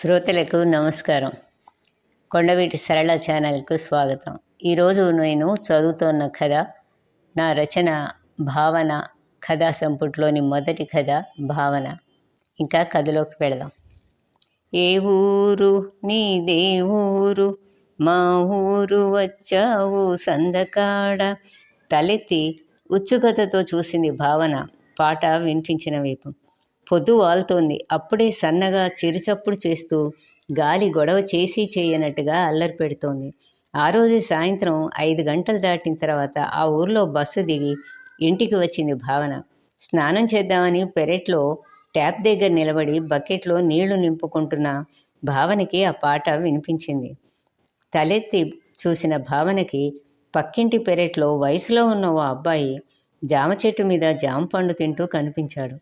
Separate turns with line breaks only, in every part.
శ్రోతలకు నమస్కారం. కొండవీటి సరళ ఛానల్కు స్వాగతం. ఈరోజు నేను చదువుతున్న కథ నా రచన భావన కథా సంపుటిలోని మొదటి కథ భావన. ఇంకా కథలోకి వెళదాం. ఏ ఊరు నీదే ఊరు, మా ఊరు వచ్చావు సందకాడ. తలెత్తి ఉత్సుకతతో చూసింది భావన పాట వినిపించిన వైపు. పొద్దు వాలుతోంది. అప్పుడే సన్నగా చిరుచప్పుడు చేస్తూ గాలి గొడవ చేసి చేయనట్టుగా అల్లరి పెడుతోంది. ఆ రోజు సాయంత్రం 5 గంటలు దాటిన తర్వాత ఆ ఊర్లో బస్సు దిగి ఇంటికి వచ్చింది భావన. స్నానం చేద్దామని పెరట్లో ట్యాప్ దగ్గర నిలబడి బకెట్లో నీళ్లు నింపుకుంటున్న భావనకి ఆ పాట వినిపించింది. తలెత్తి చూసిన భావనకి పక్కింటి పెరట్లో వయసులో ఉన్న ఓ అబ్బాయి జామ చెట్టు మీద జామ పండు తింటూ కనిపించాడు.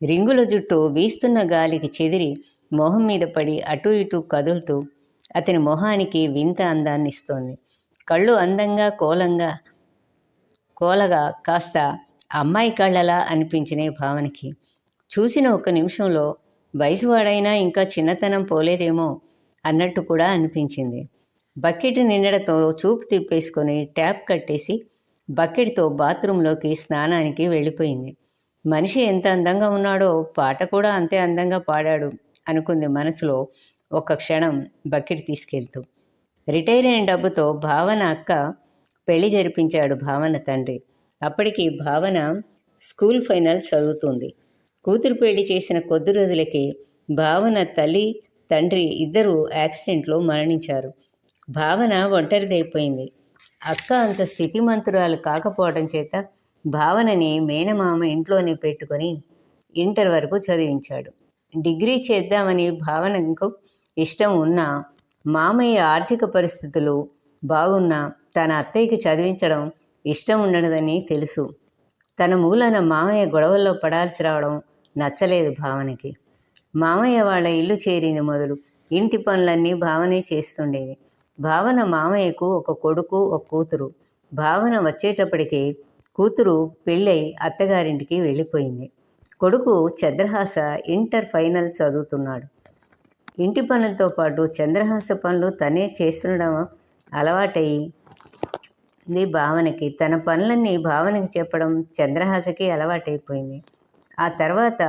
రింగుల జుట్టు వీస్తున్న గాలికి చెదిరి మొహం మీద పడి అటూ ఇటూ కదులుతూ అతని మొహానికి వింత అందాన్ని ఇస్తోంది. కళ్ళు అందంగా కోలగా కాస్త అమ్మాయి కళ్ళలా అనిపించినాయి భావనకి. చూసిన 1 నిమిషంలో వయసువాడైనా ఇంకా చిన్నతనం పోలేదేమో అన్నట్టు కూడా అనిపించింది. బకెట్ నిండడంతో చూపు తిప్పేసుకొని ట్యాప్ కట్టేసి బకెట్తో బాత్రూంలోకి స్నానానికి వెళ్ళిపోయింది. మనిషి ఎంత అందంగా ఉన్నాడో పాట కూడా అంతే అందంగా పాడాడు అనుకుంది మనసులో ఒక్క క్షణం బకెట్ తీసుకెళ్తూ. రిటైర్ అయిన డబ్బుతో భావన అక్క పెళ్లి జరిపించాడు భావన తండ్రి. అప్పటికి భావన స్కూల్ ఫైనల్ చదువుతుంది. కూతురు పెళ్లి చేసిన కొద్ది రోజులకి భావన తల్లి తండ్రి ఇద్దరూ యాక్సిడెంట్లో మరణించారు. భావన ఒంటరిదైపోయింది. అక్క అంత స్థితిమంతురాలు కాకపోవడం చేత భావనని మేనమామ ఇంట్లోనే పెట్టుకొని ఇంటర్ వరకు చదివించాడు. డిగ్రీ చేద్దామని భావనకు ఇష్టం ఉన్నా మామయ్య ఆర్థిక పరిస్థితులు బాగున్నా తన అత్తయ్యకి చదివించడం ఇష్టం ఉండదని తెలుసు. తన మూలన మామయ్య గొడవల్లో పడాల్సి రావడం నచ్చలేదు భావనకి. మామయ్య వాళ్ళ ఇల్లు చేరింది మొదలు ఇంటి పనులన్నీ భావనే చేస్తుండేది. భావన మామయ్యకు ఒక కొడుకు ఒక కూతురు. భావన వచ్చేటప్పటికి కూతురు పెళ్ళై అత్తగారింటికి వెళ్ళిపోయింది. కొడుకు చంద్రహాస ఇంటర్ ఫైనల్ చదువుతున్నాడు. ఇంటి పనులతో పాటు చంద్రహాస పనులు తనే చేస్తుండడం అలవాటైంది భావనకి. తన పనులన్నీ భావనకి చెప్పడం చంద్రహాసకి అలవాటైపోయింది. ఆ తర్వాత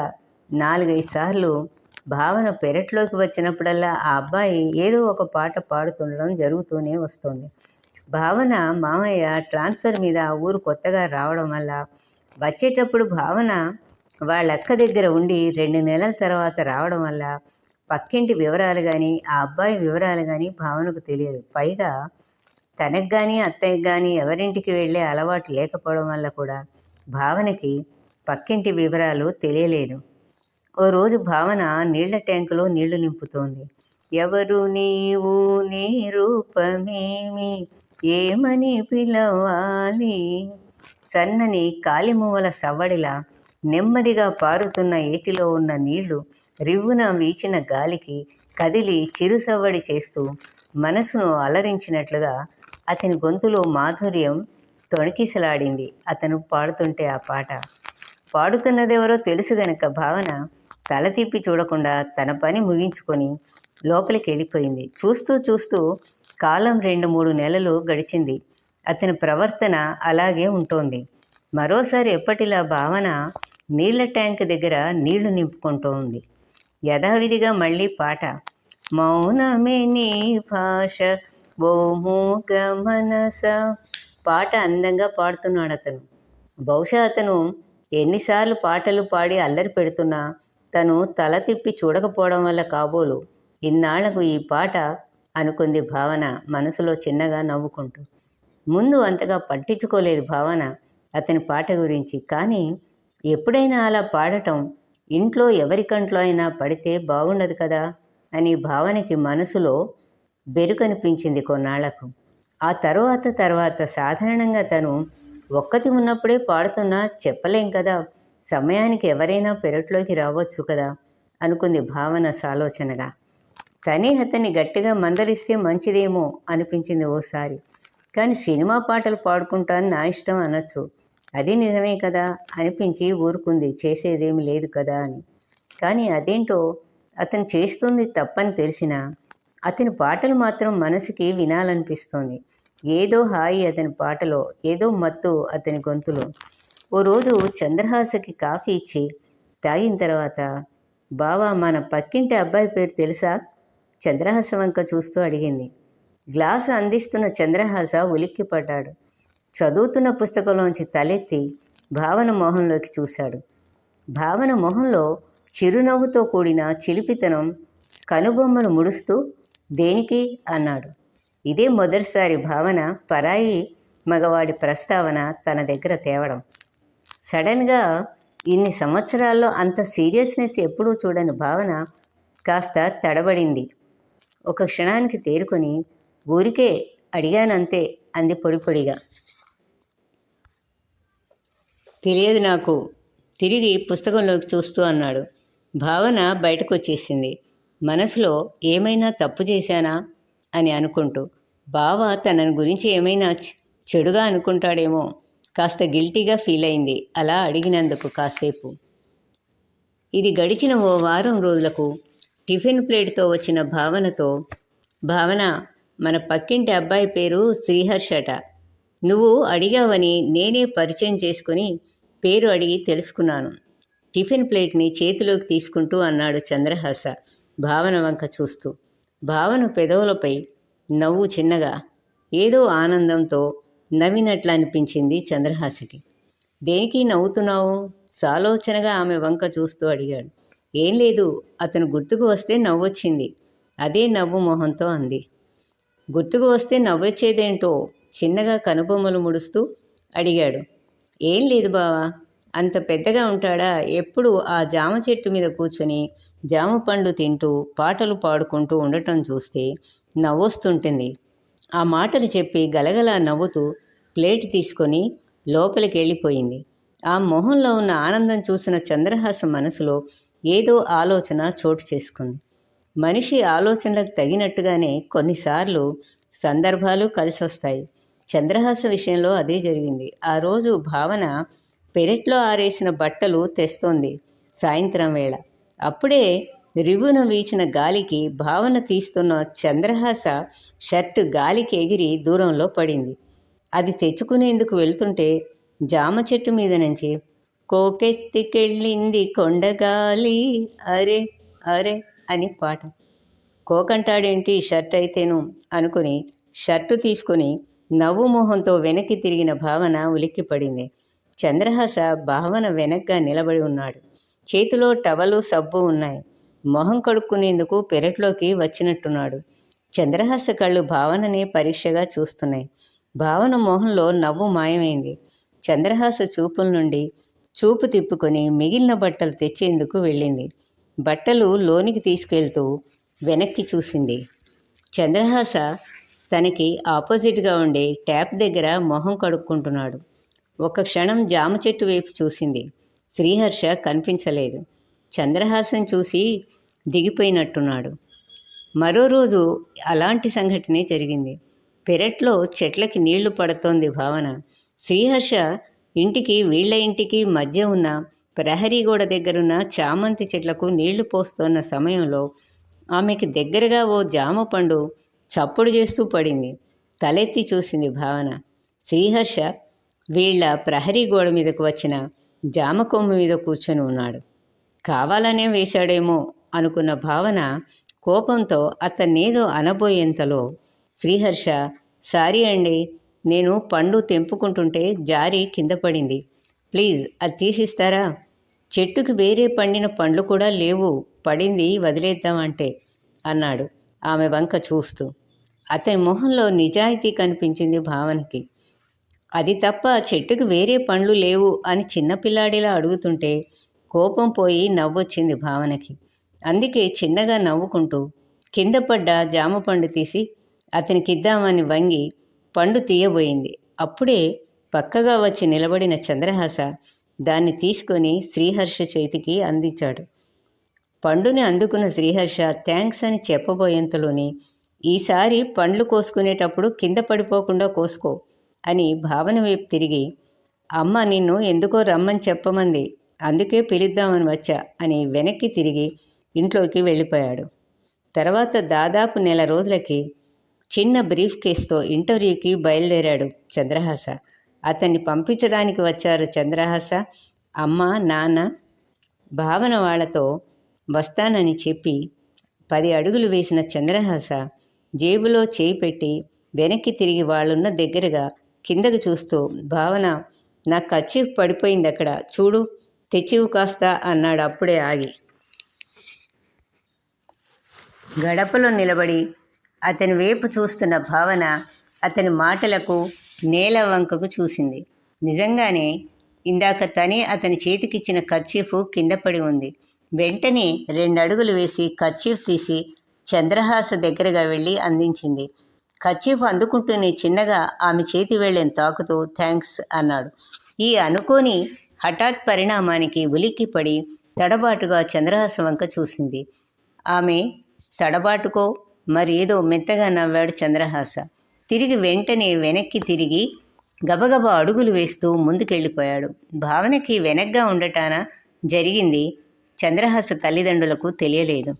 4-5 సార్లు భావన పెరట్లోకి వచ్చినప్పుడల్లా ఆ అబ్బాయి ఏదో ఒక పాట పాడుతుండడం జరుగుతూనే వస్తుంది. భావన మామయ్య ట్రాన్స్ఫర్ మీద ఆ ఊరు కొత్తగా రావడం వల్ల వచ్చేటప్పుడు భావన వాళ్ళ అక్క దగ్గర ఉండి 2 నెలల తర్వాత రావడం వల్ల పక్కింటి వివరాలు కానీ ఆ అబ్బాయి వివరాలు కానీ భావనకు తెలియదు. పైగా తనకు కానీ అత్తయ్యకి కానీ ఎవరింటికి వెళ్ళే అలవాటు లేకపోవడం వల్ల కూడా భావనకి పక్కింటి వివరాలు తెలియలేదు. ఓ రోజు భావన నీళ్ల ట్యాంకులో నీళ్లు నింపుతోంది. ఎవరు నీవు, నీ రూపమేమి, ఏమని పిలవాలి? సన్నని కాలిమువ్వల సవ్వడిలా నెమ్మదిగా పారుతున్న ఏటిలో ఉన్న నీళ్లు రివ్వున వీచిన గాలికి కదిలి చిరుసవ్వడి చేస్తూ మనసును అలరించినట్లుగా అతని గొంతులో మాధుర్యం తొణికిసలాడింది. అతను పాడుతుంటే ఆ పాట. పాడుతున్నదెవరో తెలుసు గనక భావన తల తిప్పి చూడకుండా తన పని ముగించుకొని లోపలికి వెళ్ళిపోయింది. చూస్తూ చూస్తూ కాలం 2-3 నెలలు గడిచింది. అతని ప్రవర్తన అలాగే ఉంటోంది. మరోసారి ఎప్పటిలా భావన నీళ్ల ట్యాంక్ దగ్గర నీళ్లు నింపుకుంటోంది. యథావిధిగా మళ్ళీ పాట. మౌనమే నీ భాష ఓ మూగ మనస. పాట అందంగా పాడుతున్నాడు అతను. బహుశా అతను ఎన్నిసార్లు పాటలు పాడి అల్లరి పెడుతున్నా తను తల తిప్పి చూడకపోవడం వల్ల కాబోలు ఇన్నాళ్లకు ఈ పాట అనుకుంది భావన మనసులో చిన్నగా నవ్వుకుంటూ. ముందు అంతగా పట్టించుకోలేదు భావన అతని పాట గురించి. కానీ ఎప్పుడైనా అలా పాడటం ఇంట్లో ఎవరికంట్లో అయినా పడితే బాగుండదు కదా అని భావనకి మనసులో బెరుకనిపించింది కొన్నాళ్లకు. ఆ తర్వాత సాధారణంగా తను ఒక్కతి ఉన్నప్పుడే పాడుతున్నా చెప్పలేం కదా, సమయానికి ఎవరైనా పెరట్లోకి రావచ్చు కదా అనుకుంది భావన సాలోచనగా. తనే అతన్ని గట్టిగా మందలిస్తే మంచిదేమో అనిపించింది ఓసారి. కానీ సినిమా పాటలు పాడుకుంటాను నా ఇష్టం అనొచ్చు, అది నిజమే కదా అనిపించి ఊరుకుంది, చేసేదేమి లేదు కదా అని. కానీ అదేంటో అతను చేస్తుంది తప్పని తెలిసినా అతని పాటలు మాత్రం మనసుకి వినాలనిపిస్తోంది. ఏదో హాయి అతని పాటలో, ఏదో మత్తు అతని గొంతులో. ఓ రోజు చంద్రహాసకి కాఫీ ఇచ్చి తాగిన తర్వాత, బావా మన పక్కింటి అబ్బాయి పేరు తెలుసా? చంద్రహాస వంక చూస్తూ అడిగింది. గ్లాసు అందిస్తున్న చంద్రహాస ఉలిక్కిపడ్డాడు. చదువుతున్న పుస్తకంలోంచి తలెత్తి భావన మొహంలోకి చూశాడు. భావన మొహంలో చిరునవ్వుతో కూడిన చిలిపితనం కనుబొమ్మలు ముడుస్తూ, దేనికి అన్నాడు. ఇదే మొదటిసారి భావన పరాయి మగవాడి ప్రస్తావన తన దగ్గర తేవడం. సడన్గా ఇన్ని సంవత్సరాల్లో అంత సీరియస్నెస్ ఎప్పుడూ చూడని భావన కాస్త తడబడింది. ఒక క్షణానికి తేరుకొని, ఊరికే అడిగానంతే అంది పొడి పొడిగా. తెలియదు నాకు, తిరిగి పుస్తకంలోకి చూస్తూ అన్నాడు. భావన బయటకు వచ్చేసింది. మనసులో ఏమైనా తప్పు చేశానా అని అనుకుంటూ, బావ తనని గురించి ఏమైనా చెడుగా అనుకుంటాడేమో కాస్త గిల్టీగా ఫీల్ అయింది అలా అడిగినందుకు కాసేపు. ఇది గడిచిన ఓ వారం రోజులకు టిఫిన్ ప్లేట్తో వచ్చిన భావనతో, భావన మన పక్కింటి అబ్బాయి పేరు శ్రీహర్షట. నువ్వు అడిగావని నేనే పరిచయం చేసుకుని పేరు అడిగి తెలుసుకున్నాను. టిఫిన్ ప్లేట్ని చేతిలోకి తీసుకుంటూ అన్నాడు చంద్రహాస భావన వంక చూస్తూ. భావన పెదవులపై నవ్వు చిన్నగా, ఏదో ఆనందంతో నవ్వినట్లు అనిపించింది చంద్రహాసకి. దేనికి నవ్వుతున్నావు? సాలోచనగా ఆమె వంక చూస్తూ అడిగాడు. ఏం లేదు, అతను గుర్తుకు వస్తే నవ్వొచ్చింది. అదే నవ్వు మొహంతో అంది. గుర్తుకు వస్తే నవ్వొచ్చేదేంటో చిన్నగా కనుబొమ్మలు ముడుస్తూ అడిగాడు. ఏం లేదు బావా, అంత పెద్దగా ఉంటాడా? ఎప్పుడు ఆ జామ చెట్టు మీద కూర్చొని జామ పండు తింటూ పాటలు పాడుకుంటూ ఉండటం చూస్తే నవ్వొస్తుంటుంది. ఆ మాటలు చెప్పి గలగలా నవ్వుతూ ప్లేట్ తీసుకొని లోపలికి వెళ్ళిపోయింది. ఆ మొహంలో ఉన్న ఆనందం చూసిన చంద్రహాస మనసులో ఏదో ఆలోచన చోటు చేసుకుంది. మనిషి ఆలోచనలకు తగినట్టుగానే కొన్నిసార్లు సందర్భాలు కలిసి వస్తాయి. చంద్రహాస విషయంలో అదే జరిగింది. ఆ రోజు భావన పెరట్లో ఆరేసిన బట్టలు తెస్తోంది సాయంత్రం వేళ. అప్పుడే రివున వీచిన గాలికి భావన తీస్తున్న చంద్రహాస షర్టు గాలికి ఎగిరి దూరంలో పడింది. అది తెచ్చుకునేందుకు వెళ్తుంటే జామ చెట్టు మీద నుంచి కోకెత్తికెళ్ళింది కొండగాలి అరే అరే అని పాట. కోకంటాడేంటి షర్ట్ అయితేను అనుకుని షర్టు తీసుకుని నవ్వు మొహంతో వెనక్కి తిరిగిన భావన ఉలిక్కిపడింది. చంద్రహాస భావన వెనక్గా నిలబడి ఉన్నాడు. చేతిలో టవలు సబ్బు ఉన్నాయి. మొహం కడుక్కునేందుకు పెరట్లోకి వచ్చినట్టున్నాడు. చంద్రహాస కళ్ళు భావననే పరీక్షగా చూస్తున్నాయి. భావన మొహంలో నవ్వు మాయమైంది. చంద్రహాస చూపుల నుండి చూపు తిప్పుకొని మిగిలిన బట్టలు తెచ్చేందుకు వెళ్ళింది. బట్టలు లోనికి తీసుకెళ్తూ వెనక్కి చూసింది. చంద్రహాస తనకి ఆపోజిట్గా ఉండే ట్యాప్ దగ్గర మొహం కడుక్కుంటున్నాడు. ఒక క్షణం జామ చెట్టు వైపు చూసింది. శ్రీహర్ష కనిపించలేదు. చంద్రహాసన్ చూసి దిగిపోయినట్టున్నాడు. మరో రోజు అలాంటి సంఘటనే జరిగింది. పెరట్లో చెట్లకి నీళ్లు పడుతోంది భావన. శ్రీహర్ష ఇంటికి వీళ్ల ఇంటికి మధ్య ఉన్న ప్రహరీ గోడ దగ్గరున్న చామంతి చెట్లకు నీళ్లు పోస్తోన్న సమయంలో ఆమెకి దగ్గరగా ఓ జామ పండు చప్పుడు చేస్తూ పడింది. తలెత్తి చూసింది భావన. శ్రీహర్ష వీళ్ల ప్రహరీ గోడ మీదకు వచ్చిన జామ కొమ్ము మీద కూర్చొని ఉన్నాడు. కావాలనే వేశాడేమో అనుకున్న భావన కోపంతో అతన్నేదో అనబోయేంతలో శ్రీహర్ష, సారీ అండి, నేను పండు తెంపుకుంటుంటే జారి కింద పడింది, ప్లీజ్ అది తీసిస్తారా? చెట్టుకి వేరే పండిన పండ్లు కూడా లేవు, పడింది వదిలేద్దామంటే అన్నాడు ఆమె వంక చూస్తూ. అతని మొహంలో నిజాయితీ కనిపించింది భావనకి. అది తప్ప చెట్టుకు వేరే పండ్లు లేవు అని చిన్నపిల్లాడిలా అడుగుతుంటే కోపం పోయి నవ్వొచ్చింది భావనకి. అందుకే చిన్నగా నవ్వుకుంటూ కింద పడ్డ జామ పండు తీసి అతనికిద్దామని వంగి పండు తీయబోయింది. అప్పుడే పక్కగా వచ్చి నిలబడిన చంద్రహాస దాన్ని తీసుకొని శ్రీహర్ష చేతికి అందించాడు. పండుని అందుకున్న శ్రీహర్ష థ్యాంక్స్ అని చెప్పబోయేంతలోనే, ఈసారి పండ్లు కోసుకునేటప్పుడు కింద పడిపోకుండా కోసుకో అని భావన వైపు తిరిగి, అమ్మ నిన్ను ఎందుకో రమ్మని చెప్పమంది, అందుకే పిలుద్దామని వచ్చా అని వెనక్కి తిరిగి ఇంట్లోకి వెళ్ళిపోయాడు. తర్వాత దాదాపు నెల రోజులకి చిన్న బ్రీఫ్ కేసుతో ఇంటర్వ్యూకి బయలుదేరాడు చంద్రహాస. అతన్ని పంపించడానికి వచ్చారు చంద్రహాస, అమ్మ, నాన్న. భావన వాళ్లతో వస్తానని చెప్పి 10 అడుగులు వేసిన చంద్రహాస జేబులో చేయి పెట్టి వెనక్కి తిరిగి వాళ్ళున్న దగ్గరగా కిందకు చూస్తూ, భావన, నా కర్చీఫ్ పడిపోయింది అక్కడ చూడు, తెచ్చివు కాస్త అన్నాడు అప్పుడే ఆగి. గడపలో నిలబడి అతని వైపు చూస్తున్న భావన అతని మాటలకు నేల వంకకు చూసింది. నిజంగానే ఇందాక తనే అతని చేతికిచ్చిన కర్చీఫ్ కింద పడి ఉంది. వెంటనే 2 అడుగులు వేసి కర్చీఫ్ తీసి చంద్రహాస దగ్గరగా వెళ్ళి అందించింది. కర్చీఫ్ అందుకుంటూనే చిన్నగా ఆమె చేతి వేళ్ళని తాకుతూ థ్యాంక్స్ అన్నాడు. ఈ అనుకోని హఠాత్ పరిణామానికి ఉలిక్కిపడి తడబాటుగా చంద్రహాస వంక చూసింది. ఆమె తడబాటుకో మరేదో మెత్తగా నవ్వాడు చంద్రహాస. తిరిగి వెంటనే వెనక్కి తిరిగి గబగబా అడుగులు వేస్తూ ముందుకెళ్ళిపోయాడు. భావనకి వెనక్గా ఉండటాన జరిగింది చంద్రహాస తల్లిదండ్రులకు తెలియలేదు.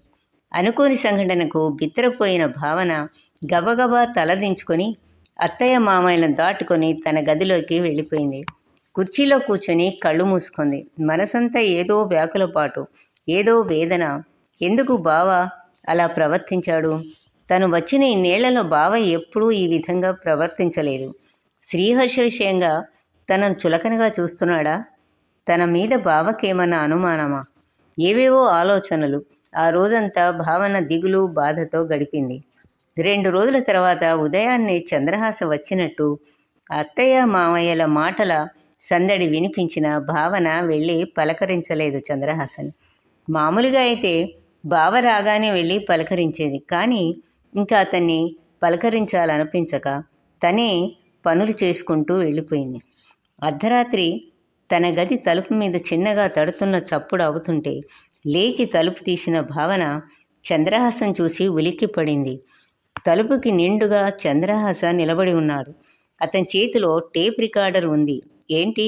అనుకోని సంఘటనకు బిత్తరపోయిన భావన గబగబా తలదించుకొని అత్తయ్య మామయ్యలను దాటుకొని తన గదిలోకి వెళ్ళిపోయింది. కుర్చీలో కూర్చొని కళ్ళు మూసుకుంది. మనసంతా ఏదో వ్యాకులపాటు, ఏదో వేదన. ఎందుకు బావ అలా ప్రవర్తించాడు? తను వచ్చిన ఇన్నేళ్లలో బావ ఎప్పుడూ ఈ విధంగా ప్రవర్తించలేదు. శ్రీహర్ష విషయంగా తనను చులకనగా చూస్తున్నాడా? తన మీద బావకేమన్నా అనుమానమా? ఏవేవో ఆలోచనలు. ఆ రోజంతా భావన దిగులు బాధతో గడిపింది. 2 రోజుల తర్వాత ఉదయాన్నే చంద్రహాస వచ్చినట్టు అత్తయ్య మామయ్యల మాటల సందడి వినిపించిన భావన వెళ్ళి పలకరించలేదు చంద్రహాసని. మామూలుగా అయితే బావ రాగానే వెళ్ళి పలకరించేది. కానీ ఇంకా అతన్ని పలకరించాలనిపించక తనే పనులు చేసుకుంటూ వెళ్ళిపోయింది. అర్ధరాత్రి తన గది తలుపు మీద చిన్నగా తడుతున్న చప్పుడు అవుతుంటే లేచి తలుపు తీసిన భావన చంద్రహాసను చూసి ఉలిక్కిపడింది. తలుపుకి నిండుగా చంద్రహాస నిలబడి ఉన్నాడు. అతని చేతిలో టేప్ రికార్డర్ ఉంది. ఏంటి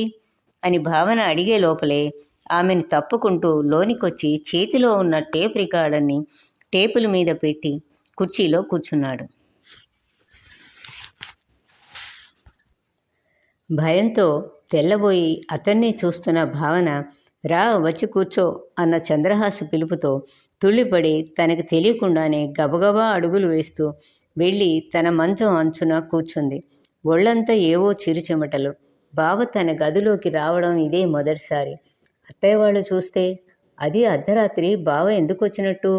అని భావన అడిగే లోపలే ఆమెను తప్పుకుంటూ లోనికొచ్చి చేతిలో ఉన్న టేప్ రికార్డర్ని టేపుల మీద పెట్టి కుర్చీలో కూర్చున్నాడు. భయంతో తెల్లబోయి అతన్ని చూస్తున్న భావన, రా వచ్చి కూర్చో అన్న చంద్రహాస పిలుపుతో తుళ్ళిపడి తనకు తెలియకుండానే గబగబా అడుగులు వేస్తూ వెళ్ళి తన మంచం అంచున కూర్చుంది. ఒళ్ళంతా ఏవో చిరుచెమటలు. బావ తన గదిలోకి రావడం ఇదే మొదటిసారి. అత్తయ్య వాళ్ళు చూస్తే అది అర్ధరాత్రి బావ ఎందుకు వచ్చినట్టు?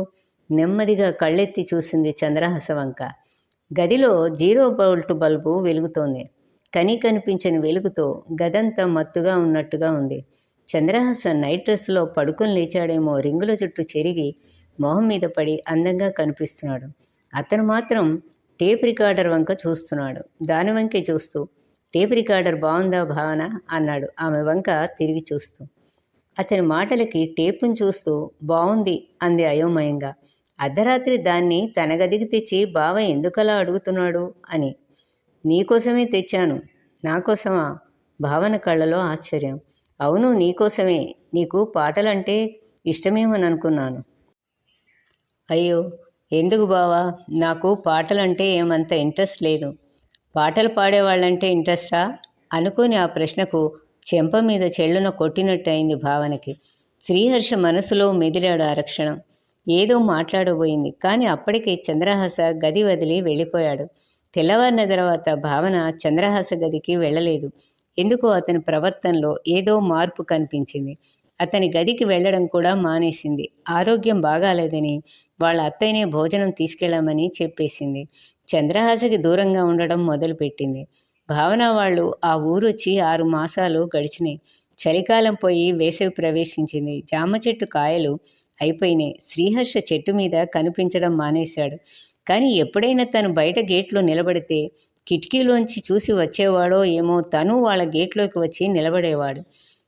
నెమ్మదిగా కళ్ళెత్తి చూసింది చంద్రహాస వంక. గదిలో 0 వోల్ట్ బల్బు వెలుగుతోంది. కనిపించని వెలుగుతో గదంతా మత్తుగా ఉన్నట్టుగా ఉంది. చంద్రహాస నైట్ డ్రెస్లో పడుకొని లేచాడేమో. రింగుల జుట్టు చెరిగి మొహం మీద పడి అందంగా కనిపిస్తున్నాడు. అతను మాత్రం టేప్ రికార్డర్ వంక చూస్తున్నాడు. దాని వంకే చూస్తూ, టేప్ రికార్డర్ బాగుందా భావన అన్నాడు ఆమె వంక తిరిగి చూస్తూ. అతని మాటలకి టేపును చూస్తూ బాగుంది అంది అయోమయంగా. అర్ధరాత్రి దాన్ని తన గదికి తెచ్చి బావ ఎందుకలా అడుగుతున్నాడు అని. నీకోసమే తెచ్చాను. నాకోసమా? భావన కళ్ళలో ఆశ్చర్యం. అవును, నీకోసమే. నీకు పాటలంటే ఇష్టమేమోననుకున్నాను. అయ్యో, ఎందుకు బావా? నాకు పాటలంటే ఏమంత ఇంట్రెస్ట్ లేదు. పాటలు పాడేవాళ్ళంటే ఇంట్రెస్టా? అనుకుని ఆ ప్రశ్నకు చెంప మీద చెళ్ళున కొట్టినట్టు అయింది భావనకి. శ్రీహర్ష మనసులో మెదిలాడు ఆరక్షణం. ఏదో మాట్లాడబోయింది. కానీ అప్పటికే చంద్రహాస గది వదిలి వెళ్ళిపోయాడు. తెల్లవారిన తర్వాత భావన చంద్రహాస గదికి వెళ్ళలేదు. ఎందుకో అతని ప్రవర్తనలో ఏదో మార్పు కనిపించింది. అతని గదికి వెళ్ళడం కూడా మానేసింది. ఆరోగ్యం బాగాలేదని వాళ్ళ అత్తయ్యనే భోజనం తీసుకెళ్ళమని చెప్పేసింది. చంద్రహాసకి దూరంగా ఉండడం మొదలుపెట్టింది. భావన వాళ్ళు ఆ ఊరొచ్చి 6 మాసాలు గడిచినాయి. చలికాలం పోయి వేసవి ప్రవేశించింది. జామ చెట్టు కాయలు అయిపోయినాయి. శ్రీహర్ష చెట్టు మీద కనిపించడం మానేశాడు. కానీ ఎప్పుడైనా తను బయట గేట్లో నిలబడితే కిటికీలోంచి చూసి వచ్చేవాడో ఏమో, తను వాళ్ళ గేట్లోకి వచ్చి నిలబడేవాడు.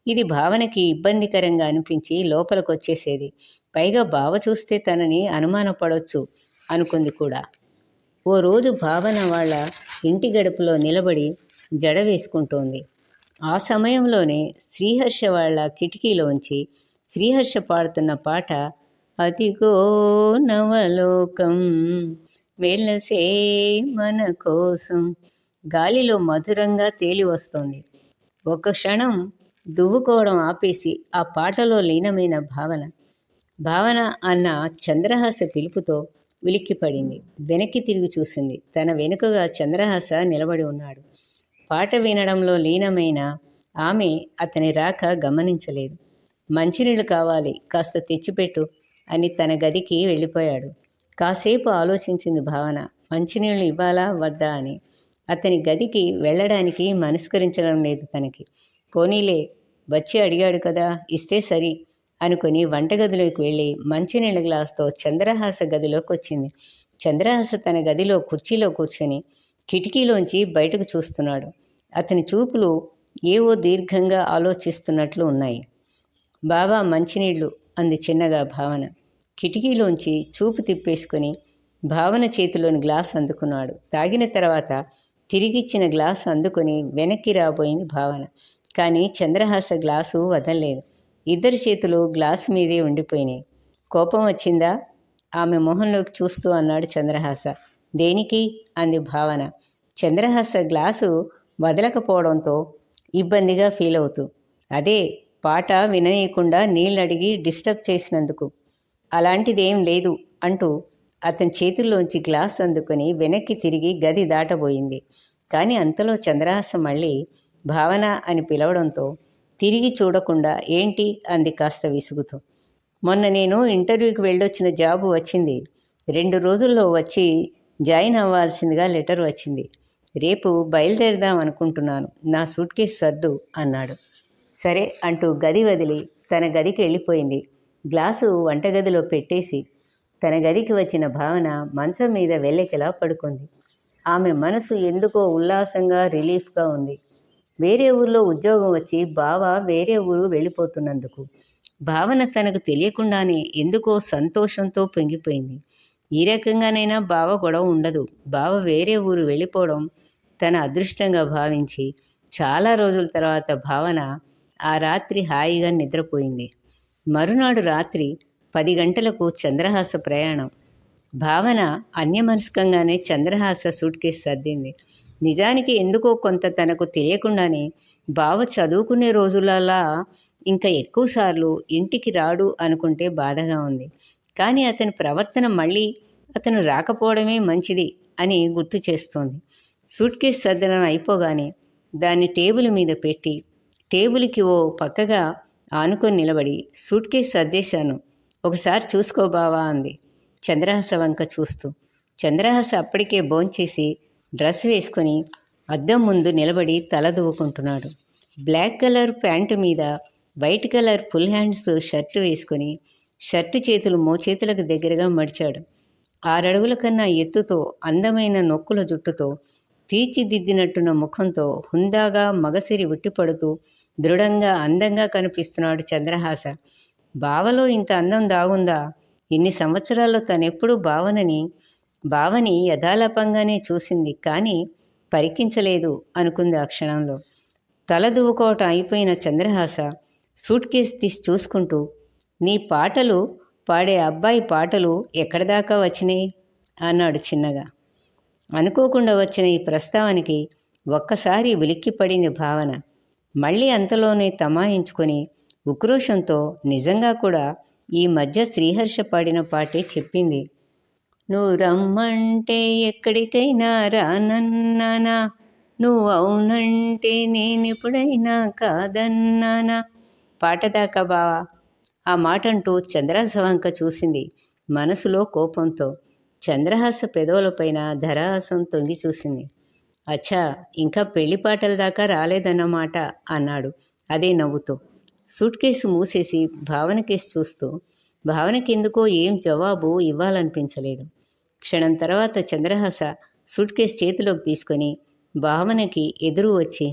ఇది భావనకి ఇబ్బందికరంగా అనిపించి లోపలికి వచ్చేసేది. పైగా బావ చూస్తే తనని అనుమానపడవచ్చు అనుకుంది కూడా. ఓ రోజు భావన వాళ్ళ ఇంటి గడపలో నిలబడి జడ వేసుకుంటోంది. ఆ సమయంలోనే శ్రీహర్ష వాళ్ళ కిటికీలోంచి శ్రీహర్ష పాడుతున్న పాట అదిగో నవలోకం వెలసే మన కోసం. గాలిలో మధురంగా తేలి వస్తోంది. ఒక క్షణం దువ్వుకోవడం ఆపేసి ఆ పాటలో లీనమైన భావన. భావన అన్న చంద్రహాస పిలుపుతో ఉలిక్కిపడింది. వెనక్కి తిరిగి చూసింది. తన వెనుకగా చంద్రహాస నిలబడి ఉన్నాడు. పాట వినడంలో లీనమైన ఆమె అతని రాక గమనించలేదు. మంచినీళ్ళు కావాలి, కాస్త తెచ్చిపెట్టు అని తన గదికి వెళ్ళిపోయాడు. కాసేపు ఆలోచించింది భావన. మంచినీళ్ళు ఇవ్వాలా వద్దా అని. అతని గదికి వెళ్ళడానికి మనస్కరించడం లేదు తనకి. పోనీలే, వచ్చి అడిగాడు కదా, ఇస్తే సరి అనుకుని వంటగదిలోకి వెళ్ళి మంచినీళ్ళ గ్లాస్తో చంద్రహాస గదిలోకి వచ్చింది. చంద్రహాస తన గదిలో కుర్చీలో కూర్చొని కిటికీలోంచి బయటకు చూస్తున్నాడు. అతని చూపులు ఏవో దీర్ఘంగా ఆలోచిస్తున్నట్లు ఉన్నాయి. బావా, మంచినీళ్ళు అంది చిన్నగా భావన. కిటికీలోంచి చూపు తిప్పేసుకుని భావన చేతిలోని గ్లాస్ అందుకున్నాడు. తాగిన తర్వాత తిరిగిచ్చిన గ్లాసు అందుకొని వెనక్కి రాబోయింది భావన. కానీ చంద్రహాస గ్లాసు వదలలేదు. ఇద్దరి చేతులు గ్లాసు మీదే ఉండిపోయినాయి. కోపం వచ్చిందా ఆమె మొహంలోకి చూస్తూ అన్నాడు చంద్రహాస. దేనికి అంది భావన. చంద్రహాస గ్లాసు వదలకపోవడంతో ఇబ్బందిగా ఫీల్ అవుతూ. అదే, పాట విననీయకుండా నీళ్ళడిగి డిస్టర్బ్ చేసినందుకు. అలాంటిదేం లేదు అంటూ అతని చేతుల్లోంచి గ్లాస్ అందుకొని వెనక్కి తిరిగి గది దాటబోయింది. కానీ అంతలో చంద్రహాస మళ్ళీ భావన అని పిలవడంతో తిరిగి చూడకుండా ఏంటి అంది కాస్త విసుగుతూ. మొన్న నేను ఇంటర్వ్యూకి వెళ్ళొచ్చిన జాబు వచ్చింది. 2 రోజుల్లో వచ్చి జాయిన్ అవ్వాల్సిందిగా లెటర్ వచ్చింది. రేపు బయలుదేరదాం అనుకుంటున్నాను. నా సూట్ కేసు సర్దు అన్నాడు. సరే అంటూ గది వదిలి తన గదికి వెళ్ళిపోయింది. గ్లాసు వంటగదిలో పెట్టేసి తన గదికి వచ్చిన భావన మంచం మీద వెల్లకిలా పడుకుంది. ఆమె మనసు ఎందుకో ఉల్లాసంగా రిలీఫ్గా ఉంది. వేరే ఊర్లో ఉద్యోగం వచ్చి బావ వేరే ఊరు వెళ్ళిపోతున్నందుకు భావన తనకు తెలియకుండానే ఎందుకో సంతోషంతో పొంగిపోయింది. ఈ రకంగానైనా బావ గొడవ ఉండదు. బావ వేరే ఊరు వెళ్ళిపోవడం తన అదృష్టంగా భావించి చాలా రోజుల తర్వాత భావన ఆ రాత్రి హాయిగా నిద్రపోయింది. మరునాడు రాత్రి 10 గంటలకు చంద్రహాస ప్రయాణం. భావన అన్యమనస్కంగానే చంద్రహాస సూట్ కేసు సర్దింది. నిజానికి ఎందుకో కొంత తనకు తెలియకుండానే బావ చదువుకునే రోజులలా ఇంకా ఎక్కువసార్లు ఇంటికి రాడు అనుకుంటే బాధగా ఉంది. కానీ అతని ప్రవర్తన మళ్ళీ అతను రాకపోవడమే మంచిది అని గుర్తు చేస్తోంది. సూట్ కేసు సర్దడం అయిపోగానే దాన్ని టేబుల్ మీద పెట్టి టేబుల్కి ఓ పక్కగా ఆనుకొని నిలబడి సూట్ కేసు సర్దేశాను, ఒకసారి చూసుకో బావా అంది చంద్రహాస వంక చూస్తూ. చంద్రహాస అప్పటికే భోంచేసి డ్రెస్ వేసుకొని అద్దం ముందు నిలబడి తల దువ్వుకుంటున్నాడు. బ్లాక్ కలర్ ప్యాంటు మీద white colour full hands shirt వేసుకొని షర్టు చేతులు మోచేతులకు దగ్గరగా మడిచాడు. 6 అడుగుల కన్నా ఎత్తుతో అందమైన నొక్కుల జుట్టుతో తీర్చిదిద్దినట్టున్న ముఖంతో హుందాగా మగసిరి ఉట్టిపడుతూ దృఢంగా అందంగా కనిపిస్తున్నాడు చంద్రహాస. బావలో ఇంత అందం దాగుందా? ఇన్ని సంవత్సరాల్లో తనెప్పుడూ భావని యథాలాపంగానే చూసింది, కానీ పరికించలేదు అనుకుంది ఆ క్షణంలో. తల దువ్వుకోవటం అయిపోయిన చంద్రహాస సూట్ కేసు తీసి చూసుకుంటూ, నీ పాటలు పాడే అబ్బాయి పాటలు ఎక్కడిదాకా వచ్చినాయి అన్నాడు చిన్నగా. అనుకోకుండా వచ్చిన ఈ ప్రస్తావనకి ఒక్కసారి ఉలిక్కిపడింది భావన. మళ్ళీ అంతలోనే తమాయించుకొని ఉక్రోషంతో నిజంగా కూడా ఈ మధ్య శ్రీహర్ష పాడిన పాటే చెప్పింది. నువ్వు రమ్మంటే ఎక్కడికైనా రానన్నానా, నువ్వు అవునంటే నేనెప్పుడైనా కాదన్నానా. పాట దాకా బావా. ఆ మాట అంటూ చంద్రహాస వంక చూసింది మనసులో కోపంతో. చంద్రహాస పెదవులపైన ధరాహాసం తొంగి చూసింది. అచ్చా, ఇంకా పెళ్లి పాటల దాకా రాలేదన్నమాట అన్నాడు అదే నవ్వుతూ. సూట్ కేసు మూసేసి భావన కేసు చూస్తూ భావనకెందుకో ఏం జవాబు ఇవ్వాలనిపించలేదు. క్షణం తర్వాత చంద్రహాస సూట్ కేసు చేతిలోకి తీసుకొని భావనకి ఎదురు వచ్చి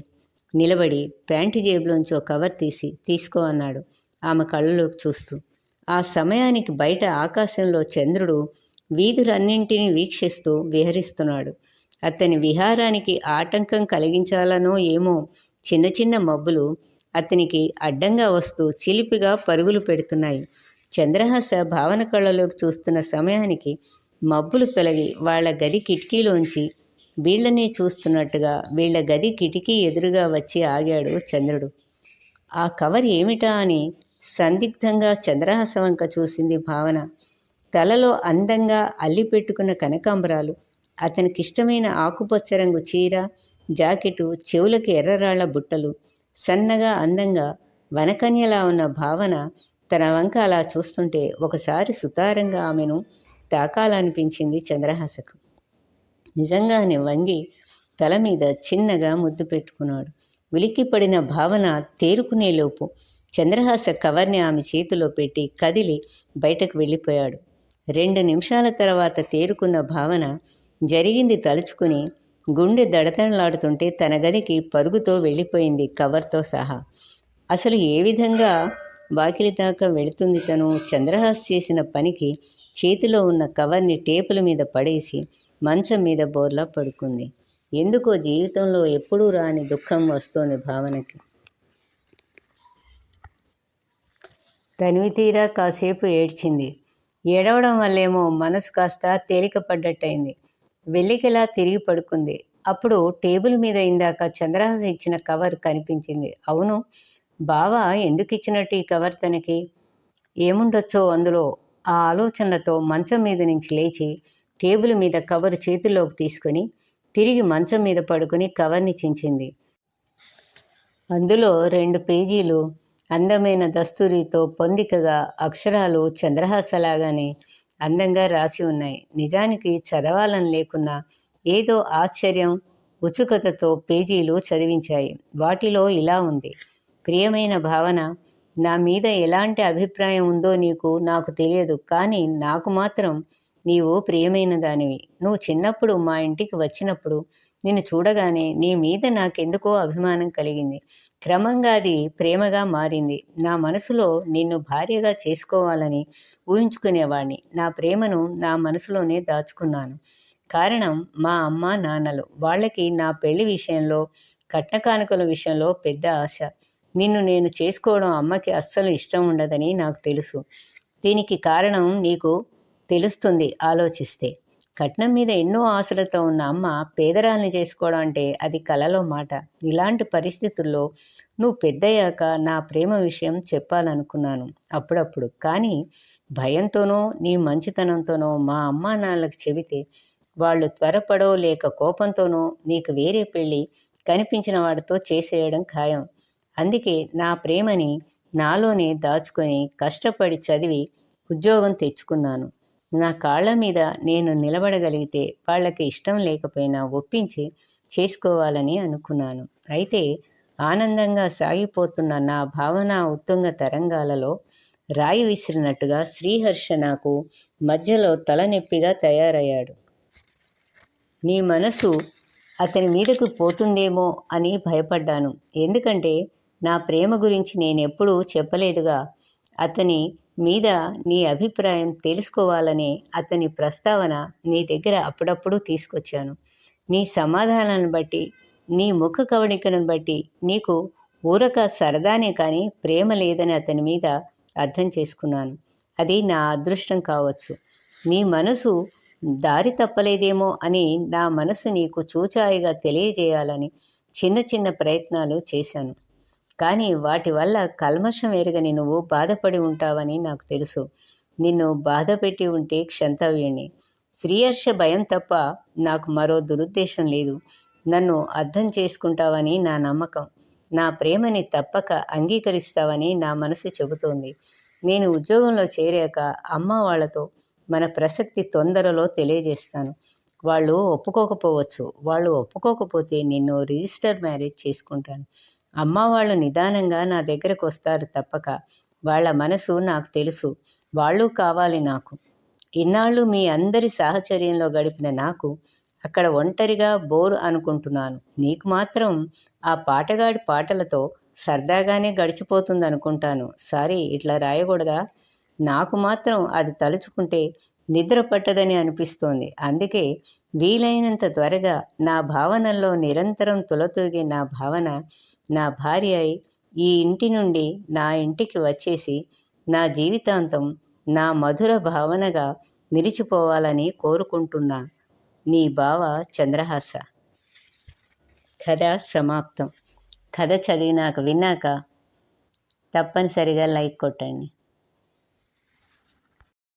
నిలబడి ప్యాంటు జేబులోంచి ఒక కవర్ తీసుకో అన్నాడు ఆమె కళ్ళలోకి చూస్తూ. ఆ సమయానికి బయట ఆకాశంలో చంద్రుడు వీధులన్నింటినీ వీక్షిస్తూ విహరిస్తున్నాడు. అతని విహారానికి ఆటంకం కలిగించాలనో ఏమో చిన్న చిన్న మబ్బులు అతనికి అడ్డంగా వస్తూ చిలిపిగా పరుగులు పెడుతున్నాయి. చంద్రహాస భావన కళ్ళలోకి చూస్తున్న సమయానికి మబ్బులు తొలగి వాళ్ళ గది కిటికీలోంచి వీళ్ళనే చూస్తున్నట్టుగా వీళ్ళ గది కిటికీ ఎదురుగా వచ్చి ఆగాడు చంద్రుడు. ఆ కవర్ ఏమిటా అని సందిగ్ధంగా చంద్రహాస వంక చూసింది భావన. తలలో అందంగా అల్లిపెట్టుకున్న కనకాంబరాలు, అతనికిష్టమైన ఆకుపచ్చ రంగు చీర, జాకెటు, చెవులకి ఎర్రరాళ్ల బుట్టలు, సన్నగా అందంగా వనకన్యలా ఉన్న భావన తన వంక అలా చూస్తుంటే ఒకసారి సుతారంగా ఆమెను తాకాలనిపించింది చంద్రహాసకు. నిజంగానే వంగి తల మీద చిన్నగా ముద్దు పెట్టుకున్నాడు. ఉలిక్కిపడిన భావన తేరుకునేలోపు చంద్రహాస కవర్ని ఆమె చేతిలో పెట్టి కదిలి బయటకు వెళ్ళిపోయాడు. 2 నిమిషాల తర్వాత తేరుకున్న భావన జరిగింది తలుచుకుని గుండె దడదడలాడుతుంటే తన గదికి పరుగుతో వెళ్ళిపోయింది కవర్తో సహా. అసలు ఏ విధంగా వాకిలి దాకా వెళుతుంది తను? చంద్రహాస్ చేసిన పనికి చేతిలో ఉన్న కవర్ని టేపుల మీద పడేసి మంచం మీద బోర్లా పడుకుంది. ఎందుకో జీవితంలో ఎప్పుడూ రాని దుఃఖం వస్తోంది భావనకి. తనివి తీరా కాసేపు ఏడ్చింది. ఏడవడం వల్లేమో మనసు కాస్త తేలికపడ్డట్టయింది. వెల్లికిలా తిరిగి పడుకుంది. అప్పుడు టేబుల్ మీద ఇందాక చంద్రహాస ఇచ్చిన కవర్ కనిపించింది. అవును, బావ ఎందుకు ఇచ్చినట్టు ఈ కవర్ తనకి? ఏముండొచ్చో అందులో? ఆ ఆలోచనలతో మంచం మీద నుంచి లేచి టేబుల్ మీద కవర్ చేతుల్లోకి తీసుకుని తిరిగి మంచం మీద పడుకుని కవర్ని చించింది. అందులో 2 పేజీలు అందమైన దస్తూరితో పొందికగా అక్షరాలు చంద్రహాసలాగానే అందంగా రాసి ఉన్నాయి. నిజానికి చదవాలని లేకున్నా ఏదో ఆశ్చర్యం, ఉత్సుకతతో పేజీలు చదివించాయి. వాటిలో ఇలా ఉంది: ప్రియమైన భావన, నా మీద ఎలాంటి అభిప్రాయం ఉందో నాకు తెలియదు, కానీ నాకు మాత్రం నీవు ప్రియమైన దానివి. నువ్వు చిన్నప్పుడు మా ఇంటికి వచ్చినప్పుడు నిన్ను చూడగానే నీ మీద నాకెందుకో అభిమానం కలిగింది. క్రమంగా అది ప్రేమగా మారింది. నా మనసులో నిన్ను భార్యగా చేసుకోవాలని ఊహించుకునేవాణ్ణి. నా ప్రేమను నా మనసులోనే దాచుకున్నాను. కారణం మా అమ్మ నాన్నలు. వాళ్ళకి నా పెళ్లి విషయంలో, కట్న కానుకల విషయంలో పెద్ద ఆశ. నిన్ను నేను చేసుకోవడం అమ్మకి అస్సలు ఇష్టం ఉండదని నాకు తెలుసు. దీనికి కారణం నీకు తెలుస్తుంది ఆలోచిస్తే. కట్నం మీద ఎన్నో ఆశలతో ఉన్న అమ్మ పేదరాల్ని చేసుకోవడం అంటే అది కలలో మాట. ఇలాంటి పరిస్థితుల్లో నువ్వు పెద్దయ్యాక నా ప్రేమ విషయం చెప్పాలనుకున్నాను అప్పుడప్పుడు. కానీ భయంతోనో నీ మంచితనంతోనో మా అమ్మా నాన్నలకు చెబితే వాళ్ళు త్వరపడో లేక కోపంతోనో నీకు వేరే పెళ్ళి కనిపించిన వాడితో చేసేయడం ఖాయం. అందుకే నా ప్రేమని నాలోనే దాచుకొని కష్టపడి చదివి ఉద్యోగం తెచ్చుకున్నాను. నా కాళ్ల మీద నేను నిలబడగలిగితే వాళ్ళకి ఇష్టం లేకపోయినా ఒప్పించి చేసుకోవాలని అనుకున్నాను. అయితే ఆనందంగా సాగిపోతున్న నా భావన ఉత్తుంగ తరంగాలలో రాయి విసిరినట్టుగా శ్రీహర్ష నాకు మధ్యలో తలనొప్పిగా తయారయ్యాడు. నీ మనసు అతని మీదకు పోతుందేమో అని భయపడ్డాను. ఎందుకంటే నా ప్రేమ గురించి నేనెప్పుడూ చెప్పలేదుగా. అతని మీద నీ అభిప్రాయం తెలుసుకోవాలనే అతని ప్రస్తావన నీ దగ్గర అప్పుడప్పుడు తీసుకొచ్చాను. నీ సమాధానాలను బట్టి, నీ ముఖ కవళికలను బట్టి నీకు ఊరక సరదానే కానీ ప్రేమ లేదని అతని మీద అర్థం చేసుకున్నాను. అది నా అదృష్టం కావచ్చు. నీ మనసు దారి తప్పలేదేమో అని నా మనసు నీకు చూచాయిగా తెలియజేయాలని చిన్న చిన్న ప్రయత్నాలు చేశాను. కానీ వాటి వల్ల కల్మషం ఎరగని నువ్వు బాధపడి ఉంటావని నాకు తెలుసు. నిన్ను బాధ పెట్టి ఉంటే క్షంతవ్యుణ్ణి. శ్రీహర్ష భయం తప్ప నాకు మరో దురుద్దేశం లేదు. నన్ను అర్థం చేసుకుంటావని నా నమ్మకం. నా ప్రేమని తప్పక అంగీకరిస్తావని నా మనసు చెబుతోంది. నేను ఉద్యోగంలో చేరాక అమ్మ వాళ్ళతో మన ప్రసక్తి తొందరలో తెలియజేస్తాను. వాళ్ళు ఒప్పుకోకపోవచ్చు. వాళ్ళు ఒప్పుకోకపోతే నిన్ను రిజిస్టర్ మ్యారేజ్ చేసుకుంటాను. అమ్మ వాళ్ళు నిదానంగా నా దగ్గరకు వస్తారు తప్పక. వాళ్ళ మనసు నాకు తెలుసు. వాళ్ళు కావాలి నాకు. ఇన్నాళ్ళు మీ అందరి సాహచర్యంలో గడిపిన నాకు అక్కడ ఒంటరిగా బోర్ అనుకుంటున్నాను. నీకు మాత్రం ఆ పాటగాడి పాటలతో సరదాగానే గడిచిపోతుందనుకుంటాను. సారీ, ఇట్లా రాయకూడదా? నాకు మాత్రం అది తలుచుకుంటే నిద్ర పట్టదని అనిపిస్తోంది. అందుకే వీలైనంత త్వరగా నా భావనల్లో నిరంతరం తులతూగే నా భావన నా భార్య అయి ఈ ఇంటి నుండి నా ఇంటికి వచ్చేసి నా జీవితాంతం నా మధుర భావనగా నిలిచిపోవాలని కోరుకుంటున్నా. నీ బావ చంద్రహాస. కథ సమాప్తం. కథ విన్నాక తప్పనిసరిగా లైక్ కొట్టండి.